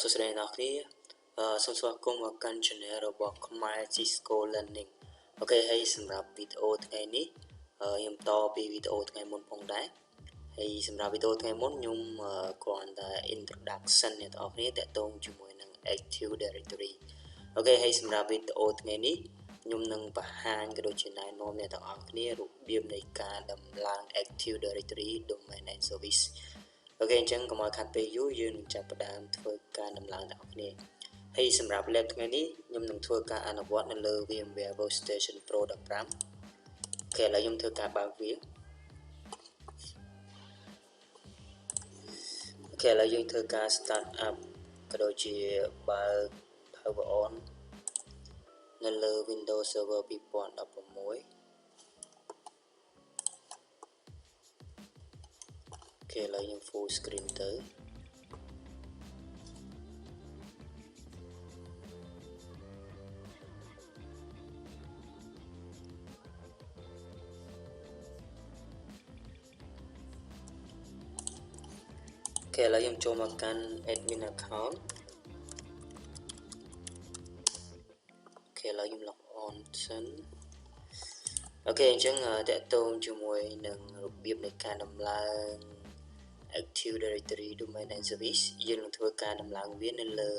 សួស្តីអ្នកនរគ្នាសូមស្វាគមន៍មកកាន់ channel របស់ខ្មែរ Cisco Learning អូខេហើយសម្រាប់វីដេអូថ្ងៃនេះខ្ញុំតពីវីដេអូថ្ងៃមុនផងដែរហើយសម្រាប់វីដេអូថ្ងៃមុនខ្ញុំគ្រាន់តែ introduction អ្នកនរគ្នាតាក់ទងជាមួយនឹង Active Directory អូខេហើយសម្រាប់វីដេអូថ្ងៃនេះខ្ញុំនឹងបង្ហាញក៏ដូចជាណែនាំអ្នកទាំងអស់គ្នារបៀបនៃការដំឡើង Active Directory Domain and Service អូខេអញ្ចឹងកុំឲ្យខាត់ពេលយូរយើងនឹងចាប់ផ្ដើមធ្វើការដំឡើងទាំងអស់គ្នាហើយសម្រាប់ lab ថ្ងៃនេះខ្ញុំនឹងធ្វើការអនុវត្តនៅលើ VMware Workstation Pro 15អូខេឥឡូវខ្ញុំធ្វើការបើកវាអូខេឥឡូវយើងធ្វើការ start up ក៏ដូចជាបើក power on នៅលើ Windows Server 2016ឥឡូវយើង full screen ទៅឥឡូវយើងចូលមកកាន់ admin account ឥឡូវខ្ញុំ log on សិនអូខេអញ្ចឹងតកតងជាមួយនឹងរបៀបនៃការដំឡើង Active Directory Domain and Service យើងនឹងធ្វើការដំឡើងវានៅលើ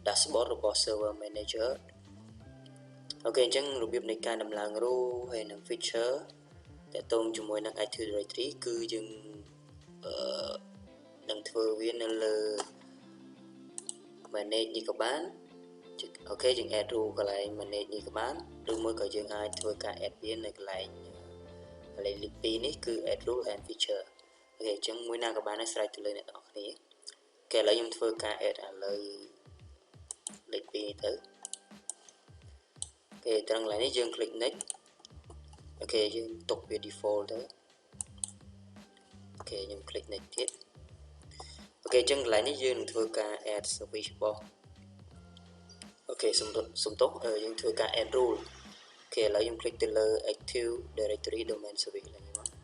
dashboard របស់ Server Manager អូខេអញ្ចឹងរបៀបនៃការដំឡើង role ហើយនិង feature តកតងជាមួយនឹង Active Directory គឺយើងនឹងធ្វើវានៅលើ manage នេះក៏បានអូខេយើង add rule កន្លែង manage នេះក៏បានឬមួយក៏យើងអាចធ្វើការ add វានៅកន្លែងលេខ2នេះគឺ add rule and feature អូខេអញ្ចឹងមួយណាក៏បានដែរស្រេចទៅលើអ្នកទាំងអស់គ្នាអូខេឥឡូវខ្ញុំធ្វើការ add ឥឡូវលេខ2នេះទៅអូខេត្រង់កន្លែងនេះយើង click next អូខេយើងទុកវា default ទៅអូខេខ្ញុំ click next ទៀតអូខេអញ្ចឹងកន្លែងនេះយើងនឹងធ្វើការ add service របស់អូខេសំទោសយើងធ្វើការ add rule អូខេឥឡូវខ្ញុំ click ទៅលើ Active Directory Domain Service ឡើងនេះមក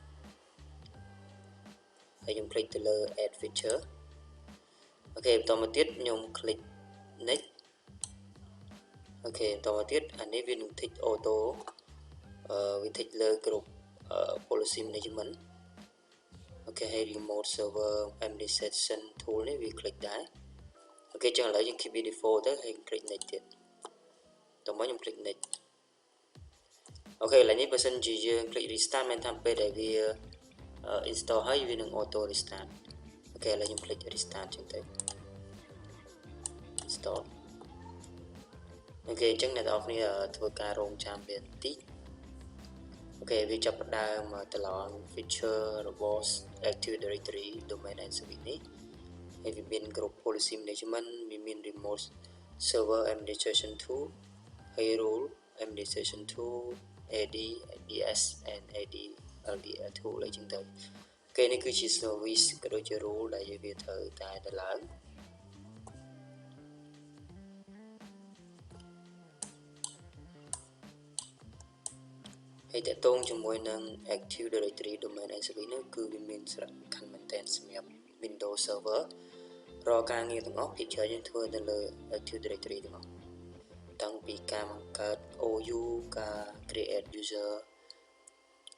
ហើយខ្ញុំ click ទៅលើ add feature អូខេបន្តមកទៀតខ្ញុំ click next អូខេបន្តមកទៀតអានេះវានឹង tick auto វា tick លើគ្រប់ policy management អូខេហើយ remote server administration tool នេះវា click ដែរអូខេចឹងឥឡូវយើង keep it default ទៅហើយ click next ទៀតតោះមកខ្ញុំ click next អូខេឥឡូវនេះបើសិនជាយើង click restart មានថាពេលដែលវា install ហើយវានឹង auto restart អូខេឥឡូវខ្ញុំ click restart ចឹងទៅ install អូខេអញ្ចឹងអ្នកនរគ្នាធ្វើការរងចាំវាបន្តិចអូខេវាចាប់ផ្ដើមតឡង feature របស់ Active Directory Domain and Service នេះហើយវាមានគ្រប់ policy management វាមាន remote server administration tool ហើយ role administration tool AD ADS and AD LDL tool អីចឹងទៅអូខេនេះគឺជា service ក៏ដូចជា role ដែលយើងវាត្រូវតែដំឡើងហើយតកតងជាមួយនឹង Active Directory Domain and Service នោះគឺវាមានសារៈសំខាន់មែនទែនសម្រាប់ Windows Server រាល់ការងារទាំងអស់ភាគច្រើនយើងធ្វើនៅលើ Active Directory ទាំងអស់តាំងពីការបង្កើត OU ការ create user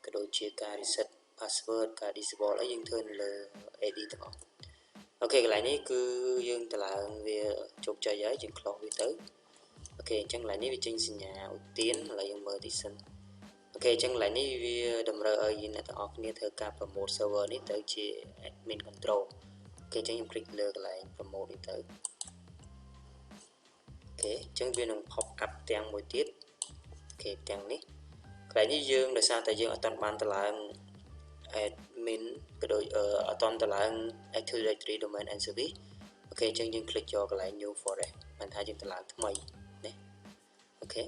ក៏ដូចជាការ reset password ការ disable អីយើងធ្វើនៅលើ AD ទាំងអស់អូខេកន្លែងនេះគឺយើងតម្លើងវាជោគជ័យហើយយើង close វាទៅអូខេអញ្ចឹងកន្លែងនេះវាចេញសញ្ញាឧទានឥឡូវយើងមើលទីសិនអូខេអញ្ចឹងកន្លែងនេះវាតម្រូវឲ្យអ្នកទាំងអស់គ្នាធ្វើការ promote server នេះទៅជា admin control អូខេអញ្ចឹងខ្ញុំ click លើកន្លែង promote នេះទៅអូខេអញ្ចឹងវានឹង pop up ទាំងមួយទៀតអូខេទាំងនេះកន្លែងនេះយើងដោយសារតែយើងអត់ទាន់បានតម្លើង admin ក៏ដូចអត់ទាន់តម្លើង Active Directory Domain and Service អូខេអញ្ចឹងយើង click យកកន្លែង new forest បានថាយើងតម្លើងថ្មីនេះអូខេ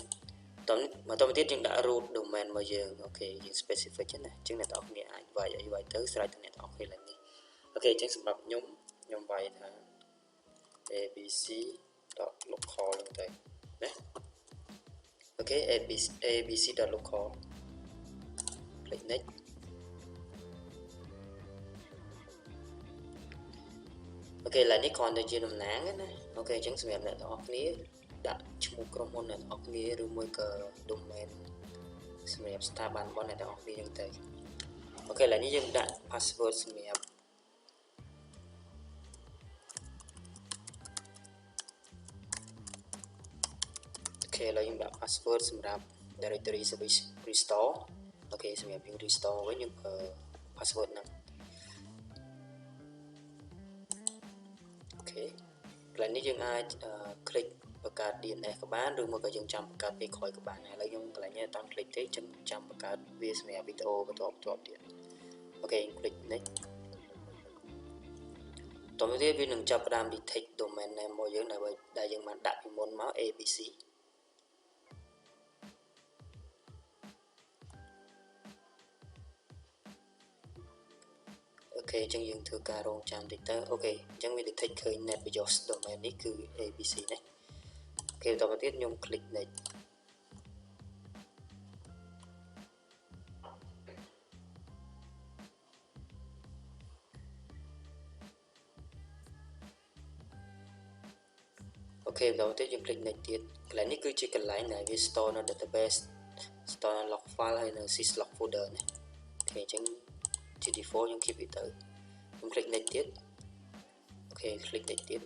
បន្តមកទៀតយើងដាក់ root domain មកយើងអូខេយើង specific ចឹងណាអញ្ចឹងអ្នកទាំងអស់គ្នាអាចវាយអីវាយទៅស្រេចទៅអ្នកទាំងអស់គ្នាឡើងនេះអូខេអញ្ចឹងសម្រាប់ខ្ញុំវាយថា abc.local ហ្នឹងទៅណាអូខេ abc.local click next អូ ok là ní còn là chưa nằm nán á ok chẳng xem là đó ní đặt mộtក្រុមហ៊ុនអ្នកនរគ្នាឬមួយក៏ domain សម្រាប់ស្ថាប័នរបស់អ្នកនរគ្នាចឹងទៅអូខេឥឡូវនេះយើងដាក់ password សម្រាប់អូខេឥឡូវយើងដាក់ password សម្រាប់ directory service restore អូខេសម្រាប់យើង restore វិញយើងប្រើ password ហ្នឹងអូខេឥឡូវនេះយើងអាច click បង្កើត DNS ក៏បានឬមកក៏យើងចាំបង្កើតពេលក្រោយក៏បានឥឡូវខ្ញុំកន្លែងនេះអត់ត click ទេចាំបង្កើតវាសម្រាប់វីដេអូបន្តទៀតអូខេ click នេះតទៅទៀតវានឹងចាប់ផ្ដើម detect domain name របស់យើងដែលយើងបានដាក់ពីមុនមក ABC អូខេអញ្ចឹងយើងធ្វើការរងចាំតិចទៅអូខេអញ្ចឹងវា detect ឃើញ net BIOS domain នេះគឺ ABC នេះអូខេតទៅទៀតខ្ញុំ click next អូខេបន្តទៀតយើង click next ទៀតកន្លែងនេះគឺជាកន្លែងដែលវា store នៅ database store នៅ log file ហើយនៅ syslog folder នេះអូខេអញ្ចឹងជា default យើង keep វាទៅខ្ញុំ click next ទៀតអូខេ click next ទៀត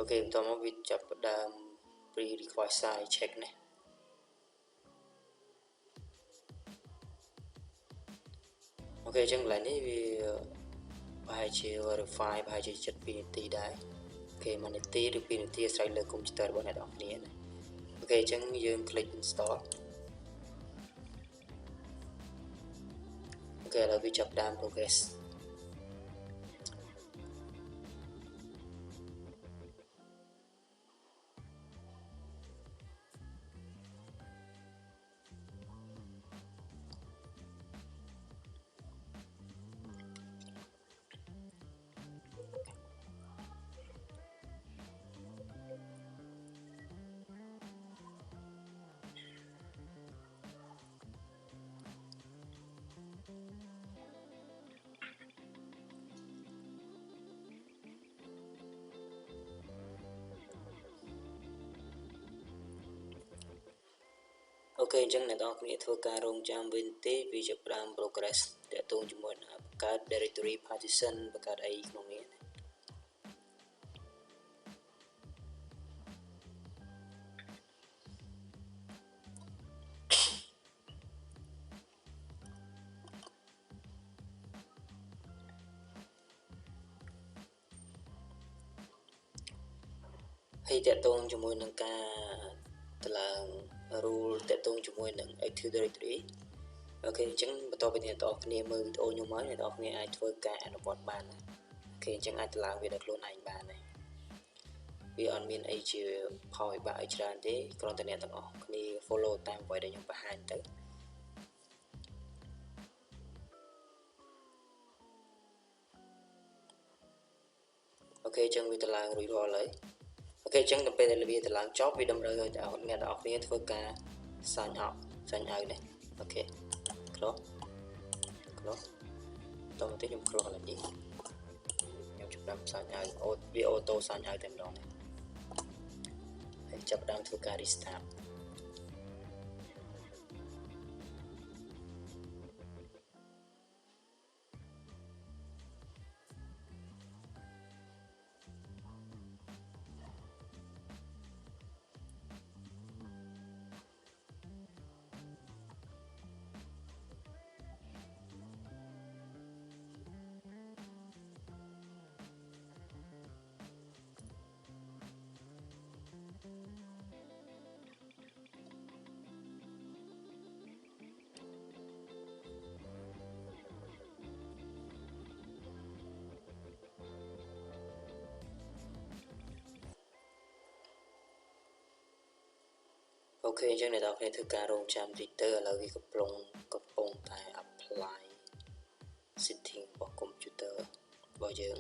អូខេបន្តមកវាចាប់ផ្ដើម pre request size check នេះអូខេអញ្ចឹងកន្លែងនេះវាប្រហែលជា verify ប្រហែលជា7 នាទីដែរអូខេ1នាទីឬ2នាទីអាស្រ័យលើកុំព្យូទ័ររបស់អ្នកនរគ្នាណាអូខេអញ្ចឹងយើង click install អូខេឥឡូវវាចាប់ផ្ដើម progressអូខេអញ្ចឹងអ្នកនរគ្នាធ្វើការរងចាំវិញទេវាចាប់ផ្ដើម progress ទាក់ទងជាមួយនឹងបង្កើត directory partition បង្កើតអីក្នុងនេះហើយទាក់ទងជាមួយនឹងការតម្លើង rule ទាក់ទងជាមួយនឹង Active Directory អូខេអញ្ចឹងបន្តពីនេះអ្នកនរគ្នាមើលវីដេអូខ្ញុំមកអ្នកនរគ្នាអាចធ្វើការអនុវត្តបានអូខេអញ្ចឹងអាចតម្លើងវាដោយខ្លួនឯងបានហើយវាអត់មានអីជាផលវិបាកអីច្រើនទេគ្រាន់តែអ្នកទាំងអស់គ្នា follow តាមអ្វីដែលខ្ញុំបង្ហាញទៅអូខេអញ្ចឹងវាតម្លើងរួចរាល់ហើយអូខេអញ្ចឹងដល់ពេលដែលវាតម្លើងចប់វាតម្រូវឲ្យអ្នកទាំងអស់គ្នាធ្វើការ sign out នេះអូខេ close តោះទៅខ្ញុំ close កន្លែងនេះខ្ញុំចាប់ផ្ដើម sign out វា auto sign out តែម្ដងនេះហើយចាប់ផ្ដើមធ្វើការ restartអូខេអញ្ចឹងអ្នកនរគ្នាធ្វើការរងចាំតិចទៅឥឡូវវាកំពុងតែ apply setting របស់ computer របស់យើង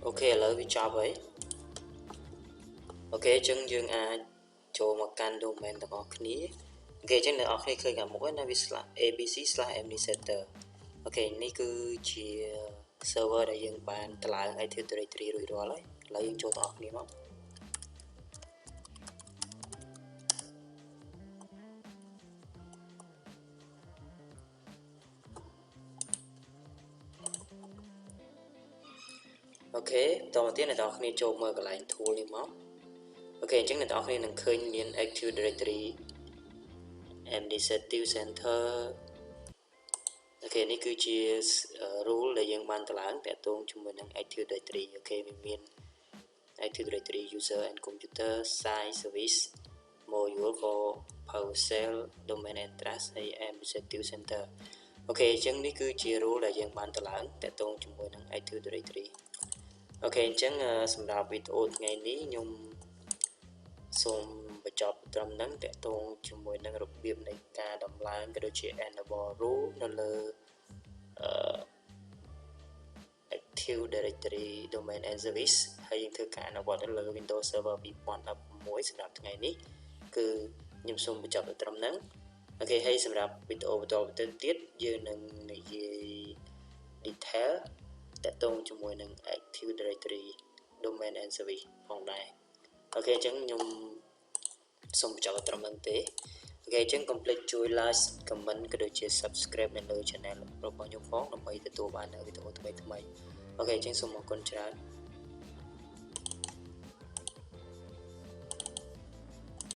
ok là vì chọn vậy ok chân dương cho một can domain tập học ní ok chân là học này khơi cả mỗi nó vì abc/mdsetter ok ní cứ chỉ server để dương bàn lại Active Directory rồi đó lấy là dương cho học ní mà ok đầu tiên là học này cho mở cái line tool đi mà ok chân là học này能khơi miền Active Directory mdsetter center ok នេះគឺជា rule ដែលយើងបានតម្លើងតាក់ទងជាមួយនឹង Active Directory អូខេវាមាន Active Directory user and computer site service module for PowerShell domain address ហើយ administrative center អូខេអញ្ចឹងនេះគឺជា rule ដែលយើងបានតម្លើងតាក់ទងជាមួយនឹង Active Directory អូខេអញ្ចឹងសម្រាប់វីដេអូថ្ងៃនេះខ្ញុំសូមបញ្ចប់ត្រឹមហ្នឹងតាក់ទងជាមួយនឹងរបៀបនៃការដំឡើងក៏ដូចជា enable rule នៅលើ Active Directory Domain and Service ហើយយើងធ្វើការអនុវត្តនៅលើ Windows Server 2016សម្រាប់ថ្ងៃនេះគឺខ្ញុំសូមបញ្ចប់ត្រឹមហ្នឹងអូខេហើយសម្រាប់វីដេអូបន្តទៅទៀតយើងនឹងនិយាយ detail តាក់ទងជាមួយនឹង Active Directory Domain and Service ផងដែរអូខេអញ្ចឹងខ្ញុំសូមបញ្ចប់ត្រឹមហ្នឹងទេអូខេអញ្ចឹងកុំភ្លេចជួយ like comment ក៏ដូចជា subscribe នៅលើ channel របស់ខ្ញុំផងដើម្បីទទួលបានវីដេអូថ្មីៗអូខេអញ្ចឹងសូមអរគុណច្រើន